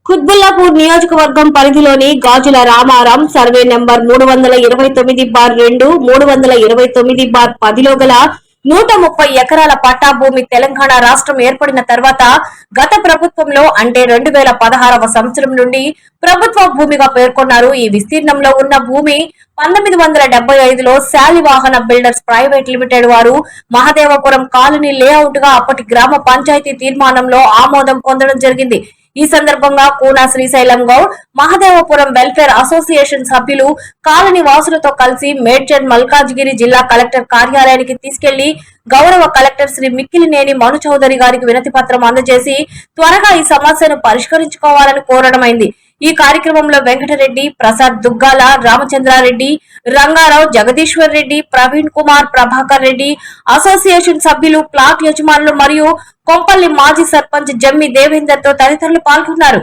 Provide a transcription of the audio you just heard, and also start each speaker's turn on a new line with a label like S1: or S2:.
S1: కుత్బుల్లాపూర్ నియోజకవర్గం పరిధిలోని గాజుల Ramaram survey number 329/2 329/10లో గల 130 ఎకరాల పట్టా భూమి తెలంగాణ రాష్ట్రం ఏర్పడిన తర్వాత గత ప్రభుత్వంలో అంటే 2016వ సంవత్సరం నుండి ప్రభుత్వ భూమిగా పేర్కొన్నారు. ఈ విస్తీర్ణంలో ఉన్న భూమి 1975లో శాలివాహన బిల్డర్స్ ప్రైవేట్ లిమిటెడ్ వారు మహదేవపురం కాలనీ లేఅవుట్ గా అప్పటి గ్రామ పంచాయతీ తీర్మానంలో ఆమోదం పొందడం జరిగింది. ఈ సందర్భంగా కూనా శ్రీశైలం గౌడ్ మహదేవపురం వెల్ఫేర్ అసోసియేషన్ సభ్యులు కాలనీ వాసులతో కలిసి మేడ్చల్ మల్కాజ్గిరి జిల్లా కలెక్టర్ కార్యాలయానికి తీసుకెళ్లి గౌరవ కలెక్టర్ శ్రీ మిక్కిలినేని మను చౌదరి గారికి వినతి పత్రం అందజేసి త్వరగా ఈ సమస్యను పరిష్కరించుకోవాలని కోరడమైంది. ఈ కార్యక్రమంలో వెంకటరెడ్డి, ప్రసాద్ దుగ్గాల, రామచంద్రారెడ్డి, రంగారావు, జగదీశ్వర్ రెడ్డి, ప్రవీణ్ కుమార్, ప్రభాకర్ రెడ్డి, అసోసియేషన్ సభ్యులు, ప్లాట్ యజమానులు మరియు కొంపల్లి మాజీ సర్పంచ్ జమ్మి దేవేందర్ తో తదితరులు పాల్గొన్నారు.